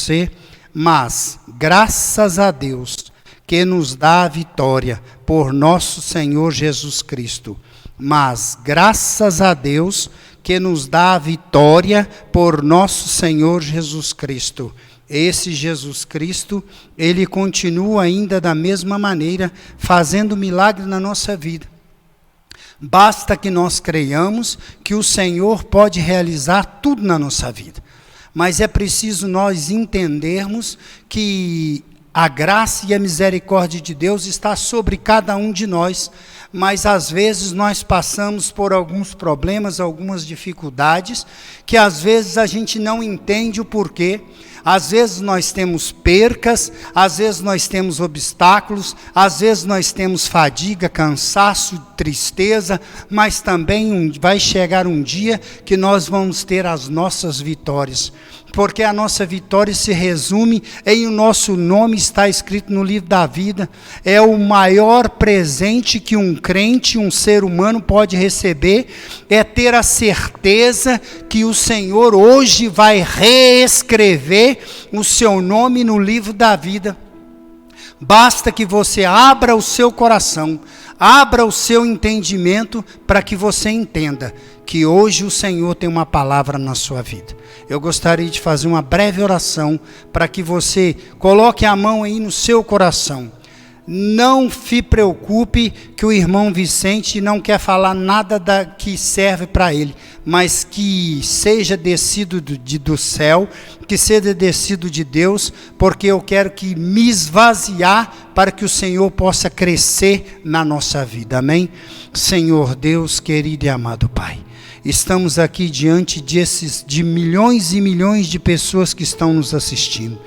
você, mas graças a Deus que nos dá a vitória por nosso Senhor Jesus Cristo. Mas graças a Deus que nos dá a vitória por nosso Senhor Jesus Cristo. Esse Jesus Cristo, ele continua ainda da mesma maneira, fazendo milagre na nossa vida. Basta que nós creiamos que o Senhor pode realizar tudo na nossa vida. Mas é preciso nós entendermos que a graça e a misericórdia de Deus está sobre cada um de nós, mas às vezes nós passamos por alguns problemas, algumas dificuldades, que às vezes a gente não entende o porquê. Às vezes nós temos percas, às vezes nós temos obstáculos, às vezes nós temos fadiga, cansaço, tristeza, mas também vai chegar um dia que nós vamos ter as nossas vitórias, porque a nossa vitória se resume em o nosso nome está escrito no livro da vida. É o maior presente que um crente, um ser humano pode receber, é ter a certeza que o Senhor hoje vai reescrever o seu nome no livro da vida. Basta que você abra o seu coração, abra o seu entendimento para que você entenda que hoje o Senhor tem uma palavra na sua vida. Eu gostaria de fazer uma breve oração para que você coloque a mão aí no seu coração. Não se preocupe que o irmão Vicente não quer falar nada que serve para ele, mas que seja descido do céu, que seja descido de Deus, porque eu quero que me esvaziar para que o Senhor possa crescer na nossa vida, amém? Senhor Deus querido e amado Pai, estamos aqui diante de milhões e milhões de pessoas que estão nos assistindo.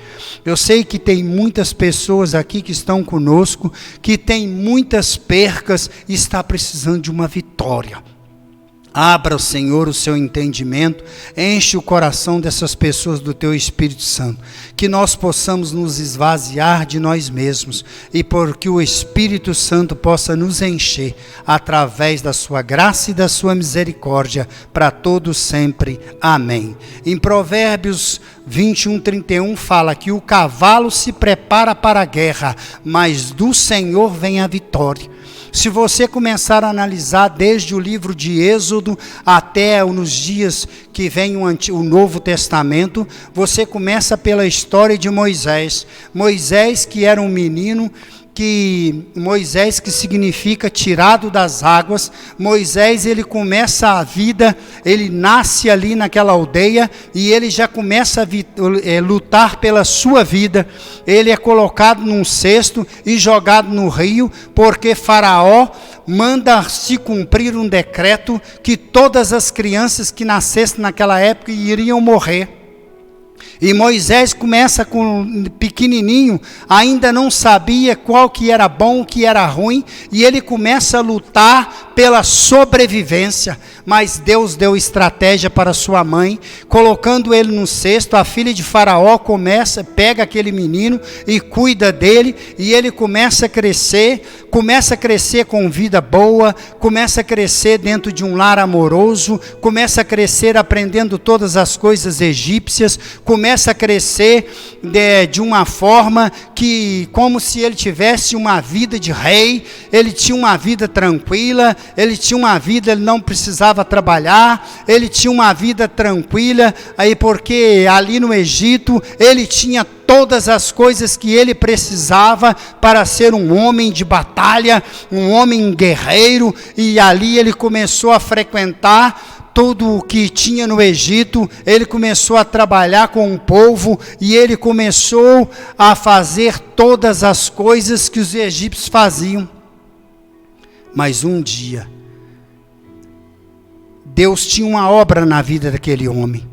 Eu sei que tem muitas pessoas aqui que estão conosco, que tem muitas percas e está precisando de uma vitória. Abra, Senhor, o seu entendimento, enche o coração dessas pessoas do Teu Espírito Santo, que nós possamos nos esvaziar de nós mesmos, e porque o Espírito Santo possa nos encher, através da Sua graça e da Sua misericórdia, para todos sempre. Amém. Em Provérbios 21:31 fala que o cavalo se prepara para a guerra, mas do Senhor vem a vitória. Se você começar a analisar desde o livro de Êxodo até nos dias que vem o Novo Testamento, você começa pela história de Moisés. Moisés, que era um menino, Moisés, que significa tirado das águas. Moisés, ele começa a vida, ele nasce ali naquela aldeia e ele já começa a lutar pela sua vida. Ele é colocado num cesto e jogado no rio, porque Faraó manda se cumprir um decreto que todas as crianças que nascessem naquela época iriam morrer. E Moisés começa com pequenininho, ainda não sabia qual que era bom, o que era ruim, e ele começa a lutar pela sobrevivência. Mas Deus deu estratégia para sua mãe, colocando ele no cesto. A filha de Faraó pega aquele menino e cuida dele, e ele começa a crescer com vida boa, começa a crescer dentro de um lar amoroso, começa a crescer aprendendo todas as coisas egípcias, começa a crescer de uma forma que, como se ele tivesse uma vida de rei, ele tinha uma vida tranquila, ele não precisava trabalhar, ele tinha uma vida tranquila, aí porque ali no Egito ele tinha todas as coisas que ele precisava para ser um homem de batalha, um homem guerreiro, e ali ele começou a frequentar tudo o que tinha no Egito. Ele começou a trabalhar com o povo e ele começou a fazer todas as coisas que os egípcios faziam. Mas um dia, Deus tinha uma obra na vida daquele homem.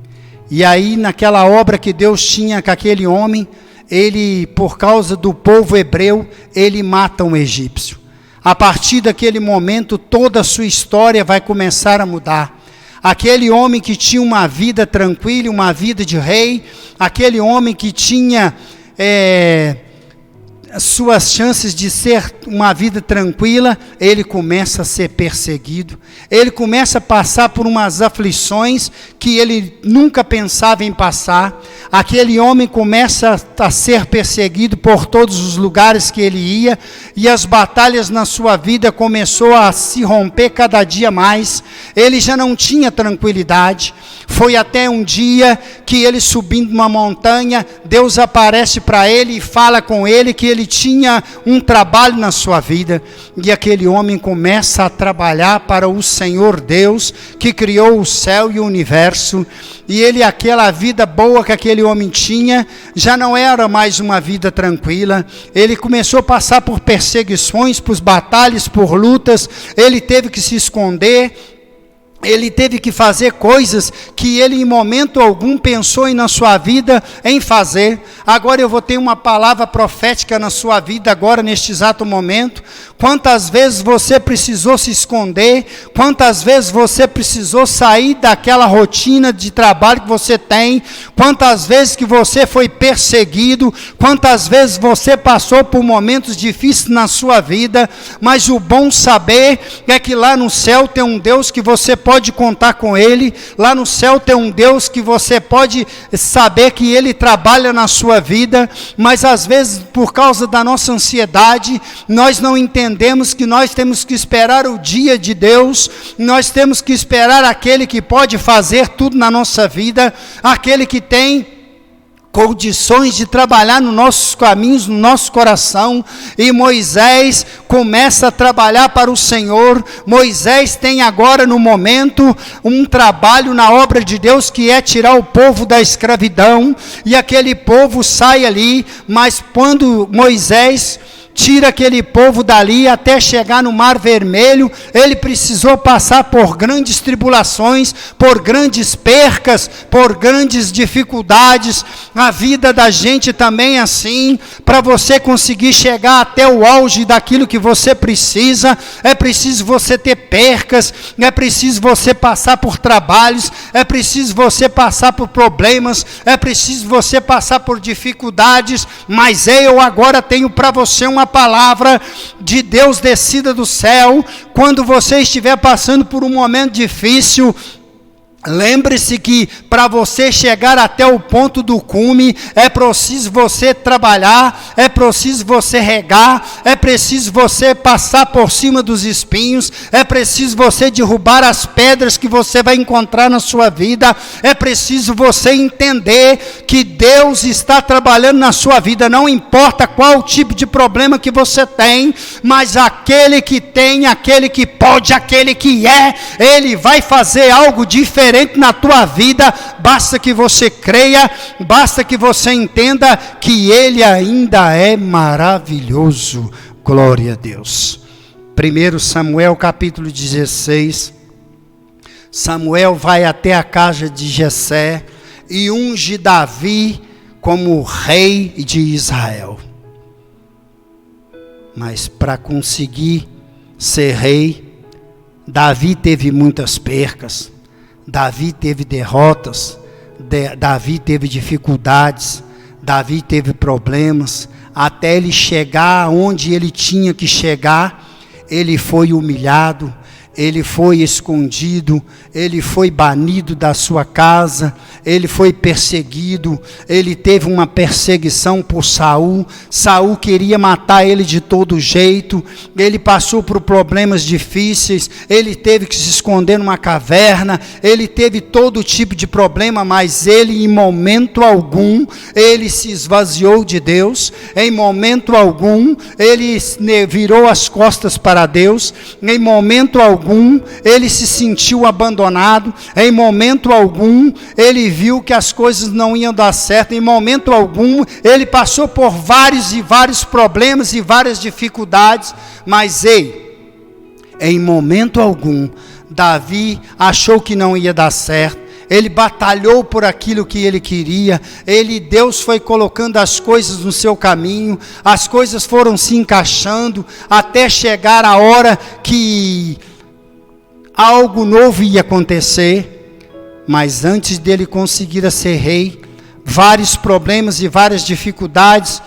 E aí, naquela obra que Deus tinha com aquele homem, ele, por causa do povo hebreu, ele mata um egípcio. A partir daquele momento, toda a sua história vai começar a mudar. Aquele homem que tinha uma vida tranquila, uma vida de rei, aquele homem que tinha suas chances de ser uma vida tranquila, ele começa a ser perseguido, ele começa a passar por umas aflições que ele nunca pensava em passar. Aquele homem começa a ser perseguido por todos os lugares que ele ia, e as batalhas na sua vida começou a se romper cada dia mais. Ele já não tinha tranquilidade. Foi até um dia que ele, subindo uma montanha, Deus aparece para ele e fala com ele que ele tinha um trabalho na sua vida, e aquele homem começa a trabalhar para o Senhor Deus, que criou o céu e o universo. E ele, aquela vida boa que aquele homem tinha, já não era mais uma vida tranquila. Ele começou a passar por perseguições, por batalhas, por lutas. Ele teve que se esconder. Ele teve que fazer coisas que ele em momento algum pensou na sua vida em fazer. Agora eu vou ter uma palavra profética na sua vida agora, neste exato momento. Quantas vezes você precisou se esconder, quantas vezes você precisou sair daquela rotina de trabalho que você tem, quantas vezes que você foi perseguido, quantas vezes você passou por momentos difíceis na sua vida, mas o bom saber é que lá no céu tem um Deus que você pode contar com Ele. Lá no céu tem um Deus que você pode saber que Ele trabalha na sua vida, mas às vezes por causa da nossa ansiedade, nós não entendemos que nós temos que esperar o dia de Deus, nós temos que esperar aquele que pode fazer tudo na nossa vida, aquele que tem condições de trabalhar nos nossos caminhos, no nosso coração. E Moisés começa a trabalhar para o Senhor. Moisés tem agora no momento um trabalho na obra de Deus, que é tirar o povo da escravidão, e aquele povo sai ali. Mas quando Moisés tira aquele povo dali até chegar no Mar Vermelho, ele precisou passar por grandes tribulações, por grandes percas, por grandes dificuldades. A vida da gente também é assim. Para você conseguir chegar até o auge daquilo que você precisa, é preciso você ter percas, é preciso você passar por trabalhos, é preciso você passar por problemas, é preciso você passar por dificuldades. Mas eu agora tenho para você uma palavra de Deus descida do céu. Quando você estiver passando por um momento difícil, lembre-se que para você chegar até o ponto do cume, é preciso você trabalhar, é preciso você regar, é preciso você passar por cima dos espinhos, é preciso você derrubar as pedras que você vai encontrar na sua vida, é preciso você entender que Deus está trabalhando na sua vida. Não importa qual tipo de problema que você tem, mas aquele que tem, aquele que pode, aquele que é, Ele vai fazer algo diferente na tua vida. Basta que você creia, basta que você entenda que Ele ainda é maravilhoso. Glória a Deus. 1 Samuel capítulo 16. Samuel vai até a casa de Jessé e unge Davi como rei de Israel. Mas para conseguir ser rei, Davi teve muitas percas, Davi teve derrotas, Davi teve dificuldades, Davi teve problemas. Até ele chegar onde ele tinha que chegar, ele foi humilhado, ele foi escondido, ele foi banido da sua casa, ele foi perseguido, ele teve uma perseguição por Saul. Saul queria matar ele de todo jeito, ele passou por problemas difíceis, ele teve que se esconder numa caverna, ele teve todo tipo de problema, mas ele em momento algum, ele se esvaziou de Deus, em momento algum, ele virou as costas para Deus, em momento algum, ele se sentiu abandonado, em momento algum, ele viu que as coisas não iam dar certo, em momento algum, ele passou por vários e vários problemas e várias dificuldades, mas em momento algum, Davi achou que não ia dar certo. Ele batalhou por aquilo que ele queria. Deus foi colocando as coisas no seu caminho, as coisas foram se encaixando, até chegar a hora que algo novo ia acontecer. Mas antes dele conseguir ser rei, vários problemas e várias dificuldades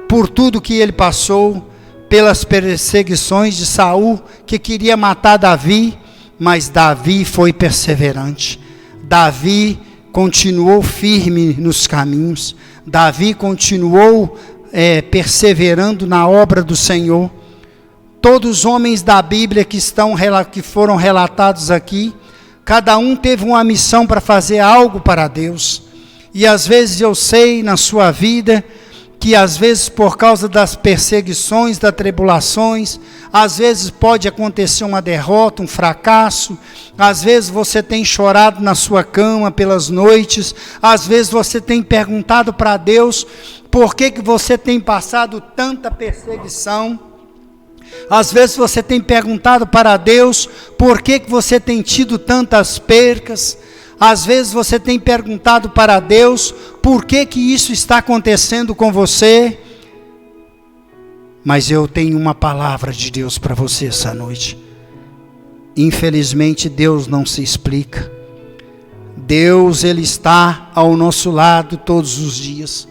por tudo que ele passou, pelas perseguições de Saul, que queria matar Davi, mas Davi foi perseverante. Davi continuou firme nos caminhos. Davi continuou perseverando na obra do Senhor. Todos os homens da Bíblia que foram relatados aqui, cada um teve uma missão para fazer algo para Deus. E às vezes eu sei na sua vida, que às vezes por causa das perseguições, das tribulações, às vezes pode acontecer uma derrota, um fracasso, às vezes você tem chorado na sua cama pelas noites, às vezes você tem perguntado para Deus, por que você tem passado tanta perseguição? Às vezes você tem perguntado para Deus, por que você tem tido tantas percas? Às vezes você tem perguntado para Deus, por que isso está acontecendo com você? Mas eu tenho uma palavra de Deus para você essa noite. Infelizmente Deus não se explica. Deus, Ele está ao nosso lado todos os dias.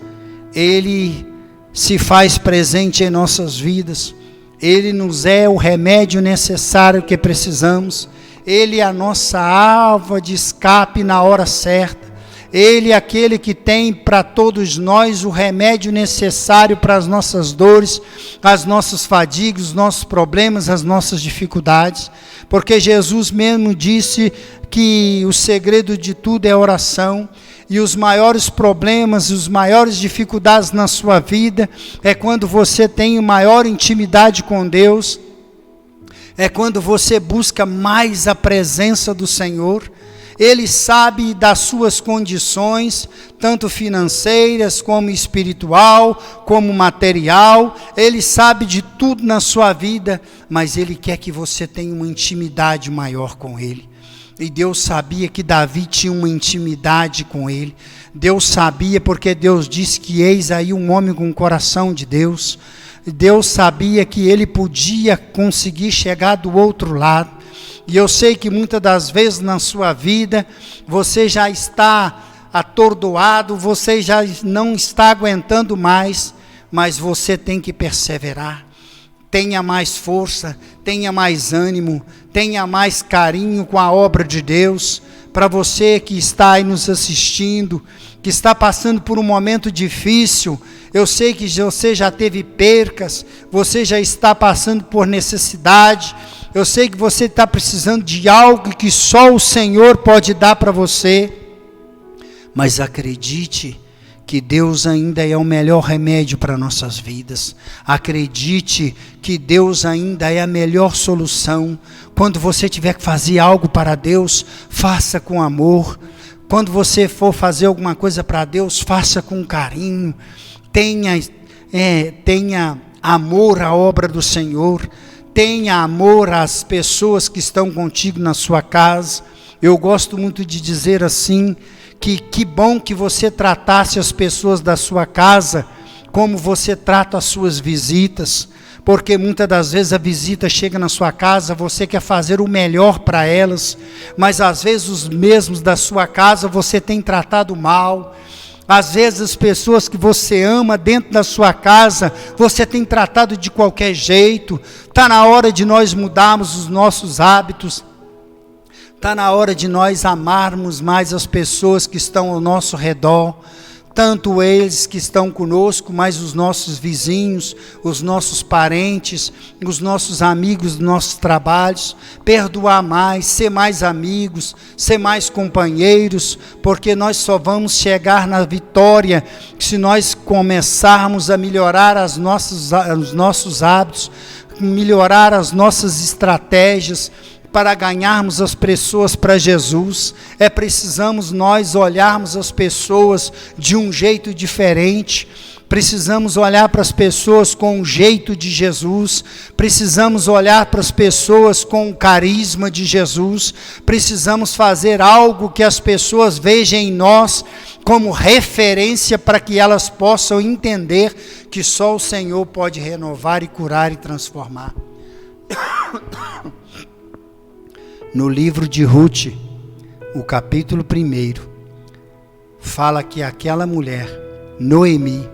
Ele se faz presente em nossas vidas. Ele nos é o remédio necessário que precisamos. Ele é a nossa alva de escape na hora certa. Ele é aquele que tem para todos nós o remédio necessário para as nossas dores, as nossas fadigas, os nossos problemas, as nossas dificuldades. Porque Jesus mesmo disse que o segredo de tudo é oração. E os maiores problemas, as maiores dificuldades na sua vida é quando você tem maior intimidade com Deus. É quando você busca mais a presença do Senhor. Ele sabe das suas condições, tanto financeiras, como espiritual, como material. Ele sabe de tudo na sua vida, mas Ele quer que você tenha uma intimidade maior com Ele. E Deus sabia que Davi tinha uma intimidade com Ele. Deus sabia, porque Deus disse que eis aí um homem com o coração de Deus. Deus sabia que ele podia conseguir chegar do outro lado. E eu sei que muitas das vezes na sua vida, você já está atordoado, você já não está aguentando mais, mas você tem que perseverar. Tenha mais força, tenha mais ânimo, tenha mais carinho com a obra de Deus. Para você que está aí nos assistindo, que está passando por um momento difícil, eu sei que você já teve percas, você já está passando por necessidade, eu sei que você está precisando de algo que só o Senhor pode dar para você, mas acredite que Deus ainda é o melhor remédio para nossas vidas. Acredite que Deus ainda é a melhor solução. Quando você tiver que fazer algo para Deus, faça com amor. Quando você for fazer alguma coisa para Deus, faça com carinho. Tenha amor à obra do Senhor. Tenha amor às pessoas que estão contigo na sua casa. Eu gosto muito de dizer assim, que bom que você tratasse as pessoas da sua casa como você trata as suas visitas, porque muitas das vezes a visita chega na sua casa, você quer fazer o melhor para elas, mas às vezes os mesmos da sua casa você tem tratado mal. Às vezes as pessoas que você ama dentro da sua casa, você tem tratado de qualquer jeito. Está na hora de nós mudarmos os nossos hábitos. Está na hora de nós amarmos mais as pessoas que estão ao nosso redor, tanto eles que estão conosco, mas os nossos vizinhos, os nossos parentes, os nossos amigos dos nossos trabalhos, perdoar mais, ser mais amigos, ser mais companheiros, porque nós só vamos chegar na vitória se nós começarmos a melhorar os nossos hábitos, melhorar as nossas estratégias, para ganharmos as pessoas para Jesus. Precisamos nós olharmos as pessoas de um jeito diferente, precisamos olhar para as pessoas com o jeito de Jesus, precisamos olhar para as pessoas com o carisma de Jesus, precisamos fazer algo que as pessoas vejam em nós como referência para que elas possam entender que só o Senhor pode renovar e curar e transformar. No livro de Ruth, o capítulo 1, fala que aquela mulher, Noemi,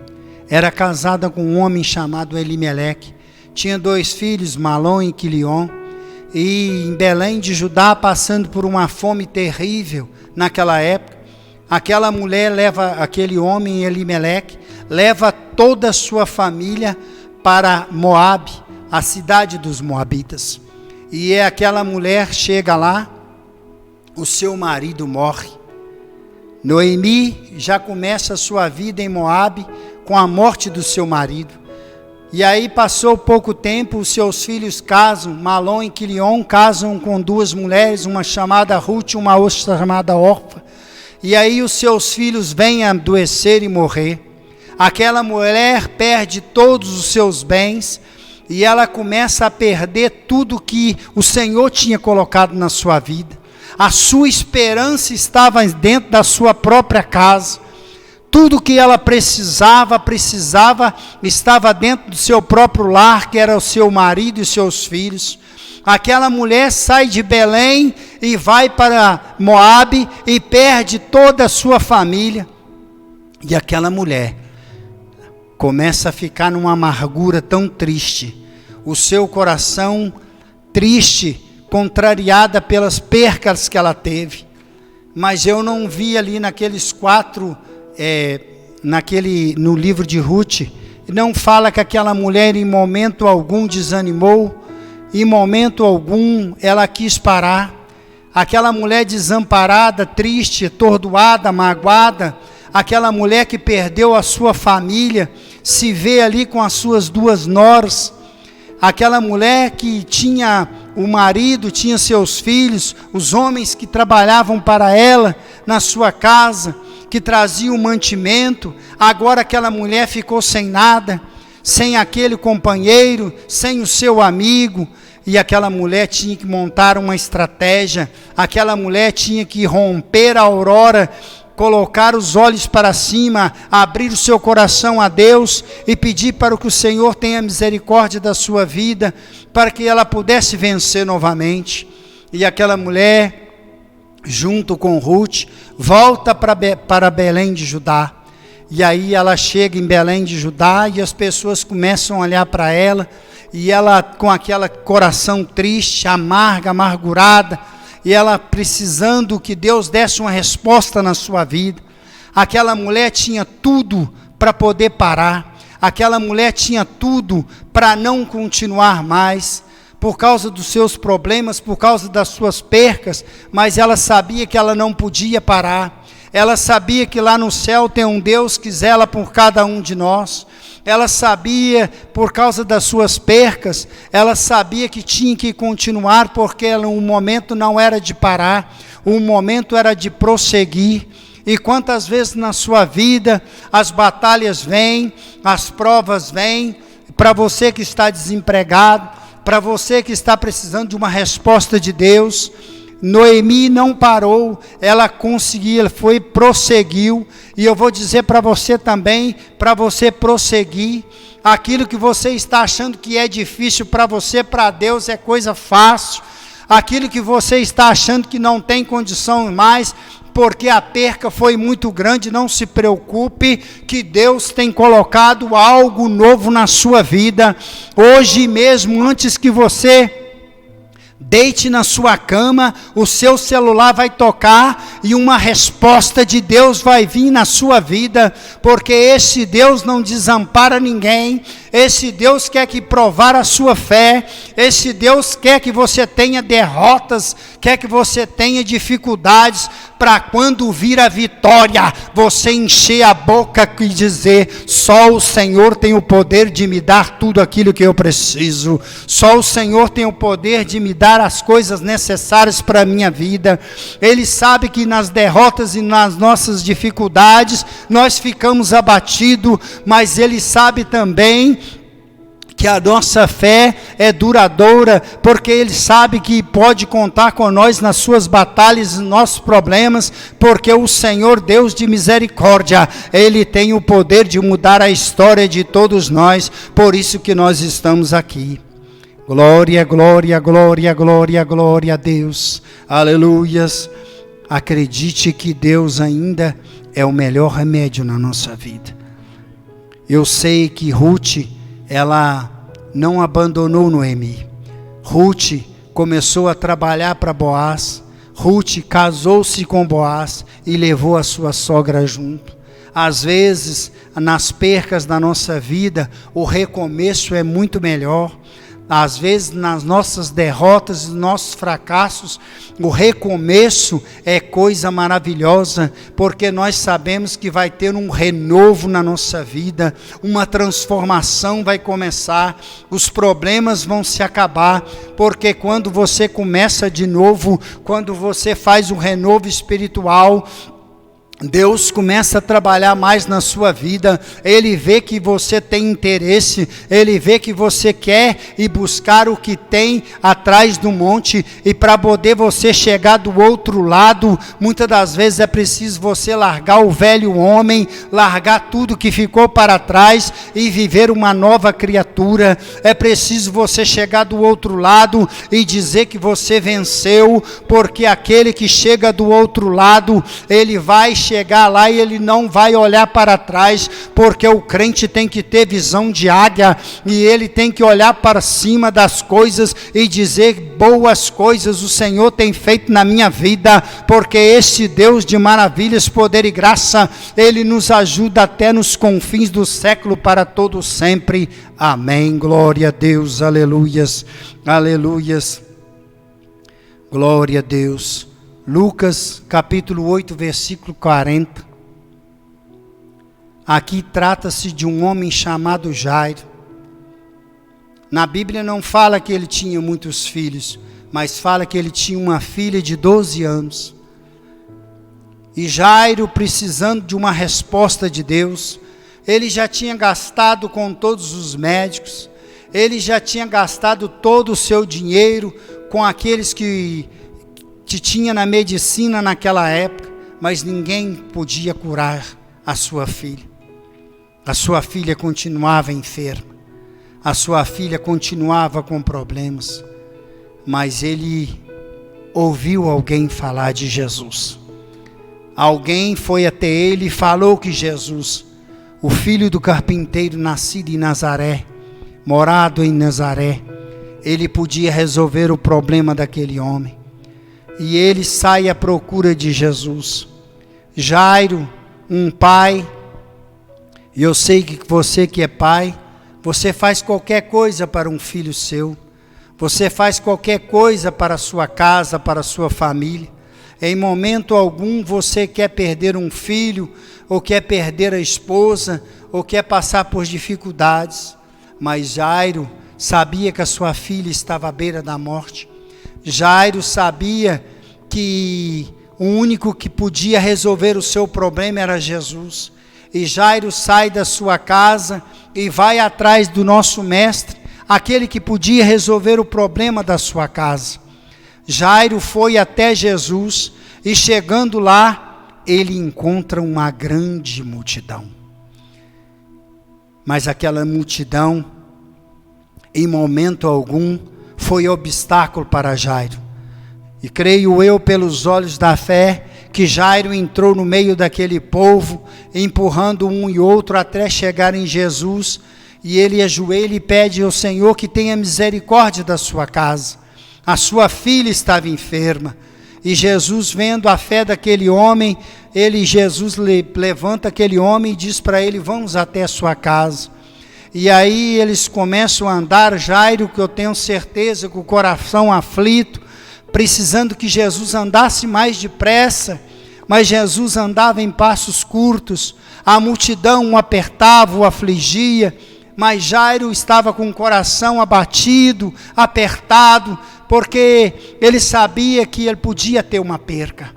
era casada com um homem chamado Elimeleque. Tinha 2 filhos, Malom e Quilion. E em Belém de Judá, passando por uma fome terrível naquela época, aquela mulher leva, aquele homem Elimeleque, leva toda a sua família para Moabe, a cidade dos Moabitas. E aquela mulher chega lá, o seu marido morre. Noemi já começa a sua vida em Moabe com a morte do seu marido. E aí passou pouco tempo, os seus filhos casam, Malom e Quilion casam com 2 mulheres, uma chamada Ruth e uma outra chamada Orfa. E aí os seus filhos vêm a adoecer e morrer. Aquela mulher perde todos os seus bens e ela começa a perder tudo que o Senhor tinha colocado na sua vida. A sua esperança estava dentro da sua própria casa. Tudo que ela precisava, estava dentro do seu próprio lar, que era o seu marido e seus filhos. Aquela mulher sai de Belém e vai para Moabe e perde toda a sua família. E aquela mulher começa a ficar numa amargura tão triste. O seu coração triste, contrariada pelas percas que ela teve. Mas eu não vi ali naqueles 4... no livro de Ruth, não fala que aquela mulher em momento algum desanimou, em momento algum ela quis parar. Aquela mulher desamparada, triste, atordoada, magoada, aquela mulher que perdeu a sua família, se vê ali com as suas 2 noras, aquela mulher que tinha o marido, tinha seus filhos, os homens que trabalhavam para ela na sua casa, que trazia o mantimento. Agora aquela mulher ficou sem nada, sem aquele companheiro, sem o seu amigo, e aquela mulher tinha que montar uma estratégia, aquela mulher tinha que romper a aurora, colocar os olhos para cima, abrir o seu coração a Deus e pedir para que o Senhor tenha misericórdia da sua vida, para que ela pudesse vencer novamente. E aquela mulher, junto com Ruth, volta para Belém de Judá. E aí ela chega em Belém de Judá e as pessoas começam a olhar para ela, e ela com aquele coração triste, amargurada, e ela precisando que Deus desse uma resposta na sua vida. Aquela mulher tinha tudo para poder parar, aquela mulher tinha tudo para não continuar mais, por causa dos seus problemas, por causa das suas percas, mas ela sabia que ela não podia parar. Ela sabia que lá no céu tem um Deus que zela por cada um de nós. Ela sabia, por causa das suas percas, ela sabia que tinha que continuar, porque o momento não era de parar, o momento era de prosseguir. E quantas vezes na sua vida as batalhas vêm, as provas vêm, para você que está desempregado, para você que está precisando de uma resposta de Deus. Noemi não parou, ela conseguiu, ela prosseguiu, e eu vou dizer para você também, para você prosseguir, aquilo que você está achando que é difícil para você, para Deus é coisa fácil, aquilo que você está achando que não tem condição mais, porque a perca foi muito grande, não se preocupe, que Deus tem colocado algo novo na sua vida, hoje mesmo, antes que você deite na sua cama, o seu celular vai tocar e uma resposta de Deus vai vir na sua vida, porque esse Deus não desampara ninguém, esse Deus quer que provar a sua fé, esse Deus quer que você tenha derrotas, quer que você tenha dificuldades, para quando vir a vitória, você encher a boca e dizer, só o Senhor tem o poder de me dar tudo aquilo que eu preciso, só o Senhor tem o poder de me dar as coisas necessárias para a minha vida. Ele sabe que nas derrotas e nas nossas dificuldades, nós ficamos abatidos, mas Ele sabe também que a nossa fé é duradoura, porque Ele sabe que pode contar com nós nas suas batalhas e nossos problemas, porque o Senhor Deus de misericórdia, Ele tem o poder de mudar a história de todos nós, por isso que nós estamos aqui. Glória, glória, glória, glória, glória a Deus, aleluias. Acredite que Deus ainda é o melhor remédio na nossa vida. Eu sei que Ruth, ela não abandonou Noemi. Ruth começou a trabalhar para Boaz. Ruth casou-se com Boaz e levou a sua sogra junto. Às vezes, nas percas da nossa vida, o recomeço é muito melhor. Às vezes, nas nossas derrotas e nossos fracassos, o recomeço é coisa maravilhosa, porque nós sabemos que vai ter um renovo na nossa vida, uma transformação vai começar, os problemas vão se acabar, porque quando você começa de novo, quando você faz um renovo espiritual, Deus começa a trabalhar mais na sua vida. Ele vê que você tem interesse, Ele vê que você quer ir buscar o que tem atrás do monte, e para poder você chegar do outro lado, muitas das vezes é preciso você largar o velho homem, largar tudo que ficou para trás e viver uma nova criatura. É preciso você chegar do outro lado e dizer que você venceu, porque aquele que chega do outro lado, ele vai chegar lá e ele não vai olhar para trás, porque o crente tem que ter visão de águia, e ele tem que olhar para cima das coisas e dizer: boas coisas o Senhor tem feito na minha vida, porque este Deus de maravilhas, poder e graça, Ele nos ajuda até nos confins do século para todo sempre. Amém. Glória a Deus. Aleluias. Aleluias. Glória a Deus. Lucas capítulo 8, versículo 40. Aqui trata-se de um homem chamado Jairo. Na Bíblia não fala que ele tinha muitos filhos, mas fala que ele tinha uma filha de 12 anos. E Jairo, precisando de uma resposta de Deus, ele já tinha gastado com todos os médicos, ele já tinha gastado todo o seu dinheiro com aqueles que tinha na medicina naquela época, mas ninguém podia curar a sua filha. A sua filha continuava enferma, a sua filha continuava com problemas, mas ele ouviu alguém falar de Jesus. Alguém foi até ele e falou que Jesus, o filho do carpinteiro, nascido em Nazaré, morado em Nazaré, ele podia resolver o problema daquele homem. E ele sai à procura de Jesus. Jairo, um pai, e eu sei que você que é pai, você faz qualquer coisa para um filho seu, você faz qualquer coisa para a sua casa, para a sua família. Em momento algum você quer perder um filho, ou quer perder a esposa, ou quer passar por dificuldades, mas Jairo sabia que a sua filha estava à beira da morte. Jairo sabia que o único que podia resolver o seu problema era Jesus. E Jairo sai da sua casa e vai atrás do nosso mestre, aquele que podia resolver o problema da sua casa. Jairo foi até Jesus e, chegando lá, ele encontra uma grande multidão. Mas aquela multidão, em momento algum, foi obstáculo para Jairo. E creio eu, pelos olhos da fé, que Jairo entrou no meio daquele povo, empurrando um e outro até chegar em Jesus, e ele ajoelha e pede ao Senhor que tenha misericórdia da sua casa. A sua filha estava enferma, e Jesus, vendo a fé daquele homem, Jesus levanta aquele homem e diz para ele: vamos até a sua casa. E aí eles começam a andar, Jairo, que eu tenho certeza, com o coração aflito, precisando que Jesus andasse mais depressa, mas Jesus andava em passos curtos. A multidão o apertava, o afligia, mas Jairo estava com o coração abatido, apertado, porque ele sabia que ele podia ter uma perca.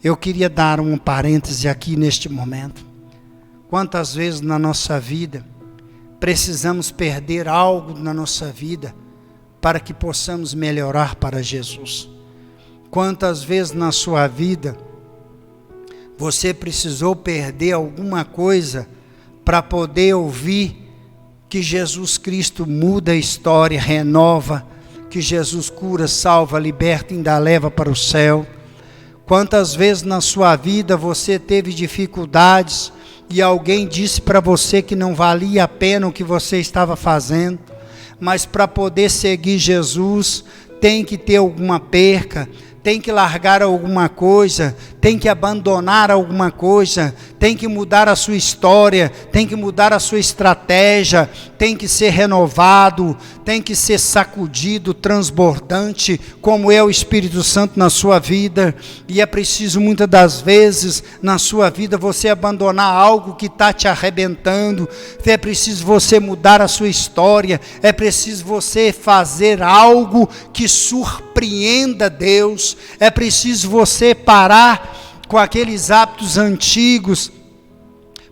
Eu queria dar um parêntese aqui neste momento. Quantas vezes na nossa vida precisamos perder algo na nossa vida para que possamos melhorar para Jesus? Quantas vezes na sua vida você precisou perder alguma coisa para poder ouvir que Jesus Cristo muda a história, renova, que Jesus cura, salva, liberta e ainda leva para o céu? Quantas vezes na sua vida você teve dificuldades e alguém disse para você que não valia a pena o que você estava fazendo, mas para poder seguir Jesus, tem que ter alguma perca, tem que largar alguma coisa, tem que abandonar alguma coisa, tem que mudar a sua história, tem que mudar a sua estratégia, tem que ser renovado, tem que ser sacudido, transbordante, como é o Espírito Santo na sua vida. E é preciso muitas das vezes na sua vida você abandonar algo que está te arrebentando, é preciso você mudar a sua história, é preciso você fazer algo que surpreenda Deus, é preciso você parar com aqueles hábitos antigos,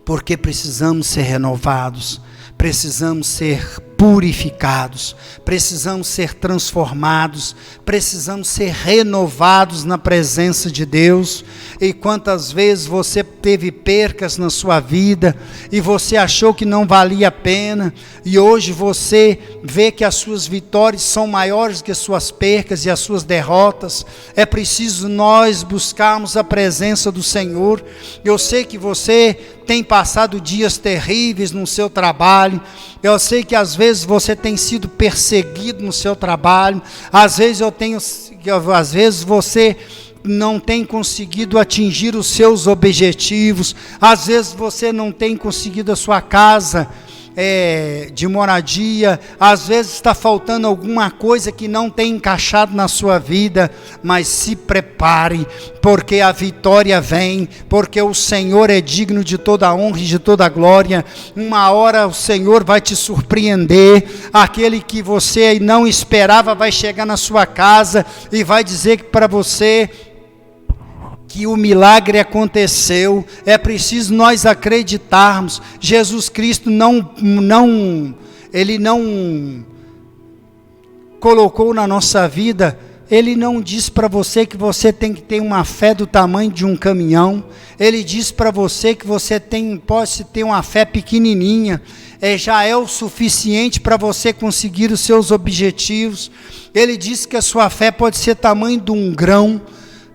porque precisamos ser renovados, precisamos ser purificados, precisamos ser transformados, precisamos ser renovados na presença de Deus. E quantas vezes você teve percas na sua vida, e você achou que não valia a pena, e hoje você vê que as suas vitórias são maiores que as suas percas e as suas derrotas. É preciso nós buscarmos a presença do Senhor. Eu sei que você tem passado dias terríveis no seu trabalho, eu sei que às vezes você tem sido perseguido no seu trabalho, às vezes você não tem conseguido atingir os seus objetivos, às vezes você não tem conseguido a sua casa de moradia, às vezes está faltando alguma coisa que não tem encaixado na sua vida, mas se prepare, porque a vitória vem, porque o Senhor é digno de toda a honra e de toda a glória. Uma hora o Senhor vai te surpreender, aquele que você não esperava vai chegar na sua casa e vai dizer para você que o milagre aconteceu. É preciso nós acreditarmos. Jesus Cristo Ele não colocou na nossa vida, Ele não diz para você que você tem que ter uma fé do tamanho de um caminhão. Ele diz para você que você pode ter uma fé pequenininha, já é o suficiente para você conseguir os seus objetivos. Ele diz que a sua fé pode ser tamanho de um grão.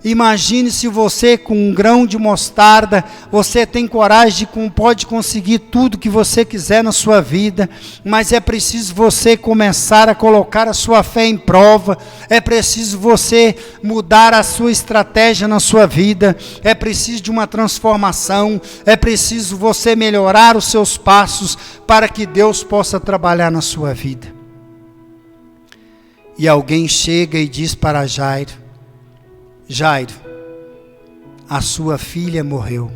Imagine se você, com um grão de mostarda, você tem coragem pode conseguir tudo que você quiser na sua vida, mas é preciso você começar a colocar a sua fé em prova, é preciso você mudar a sua estratégia na sua vida, é preciso de uma transformação, é preciso você melhorar os seus passos para que Deus possa trabalhar na sua vida. E alguém chega e diz para Jairo: Jairo, a sua filha morreu.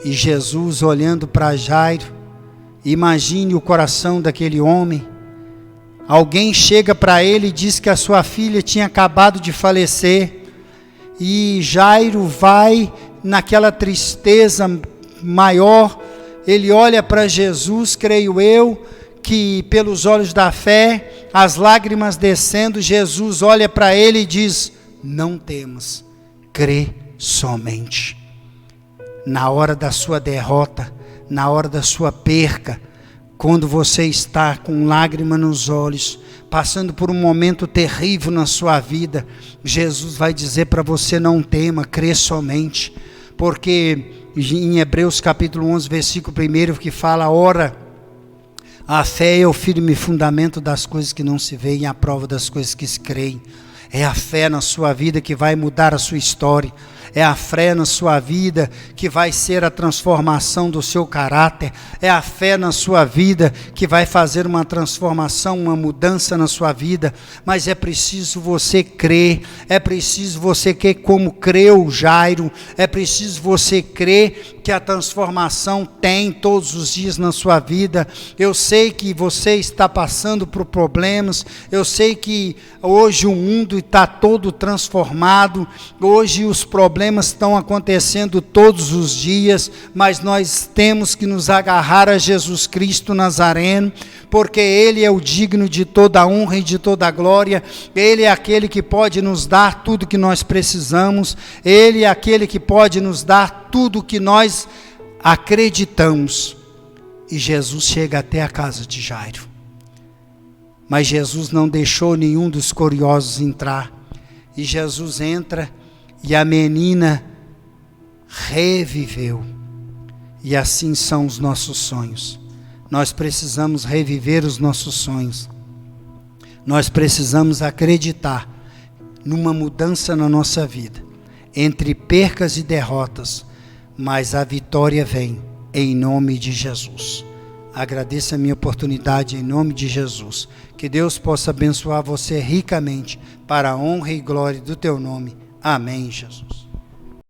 E Jesus, olhando para Jairo, imagine o coração daquele homem. Alguém chega para ele e diz que a sua filha tinha acabado de falecer, e Jairo vai naquela tristeza maior. Ele olha para Jesus, creio eu, que pelos olhos da fé, as lágrimas descendo, Jesus olha para ele e diz: não temas, crê somente. Na hora da sua derrota, na hora da sua perca, quando você está com lágrima nos olhos, passando por um momento terrível na sua vida, Jesus vai dizer para você: não tema, crê somente. Porque em Hebreus capítulo 11, versículo 1, que fala: ora, a fé é o firme fundamento das coisas que não se veem, a prova das coisas que se creem. É a fé na sua vida que vai mudar a sua história. É a fé na sua vida que vai ser a transformação do seu caráter. É a fé na sua vida que vai fazer uma transformação, uma mudança na sua vida. Mas é preciso você crer. É preciso você crer como creu Jairo. É preciso você crer que a transformação tem todos os dias na sua vida. Eu sei que você está passando por problemas. Eu sei que hoje o mundo está todo transformado. Hoje os problemas estão acontecendo todos os dias, mas nós temos que nos agarrar a Jesus Cristo Nazareno, porque Ele é o digno de toda a honra e de toda a glória. Ele é aquele que pode nos dar tudo que nós precisamos. Ele é aquele que pode nos dar tudo que nós acreditamos. E Jesus chega até a casa de Jairo. Mas Jesus não deixou nenhum dos curiosos entrar. E Jesus entra e a menina reviveu. E assim são os nossos sonhos. Nós precisamos reviver os nossos sonhos. Nós precisamos acreditar numa mudança na nossa vida, entre percas e derrotas, mas a vitória vem em nome de Jesus. Agradeço a minha oportunidade em nome de Jesus. Que Deus possa abençoar você ricamente para a honra e glória do teu nome. Amém, Jesus.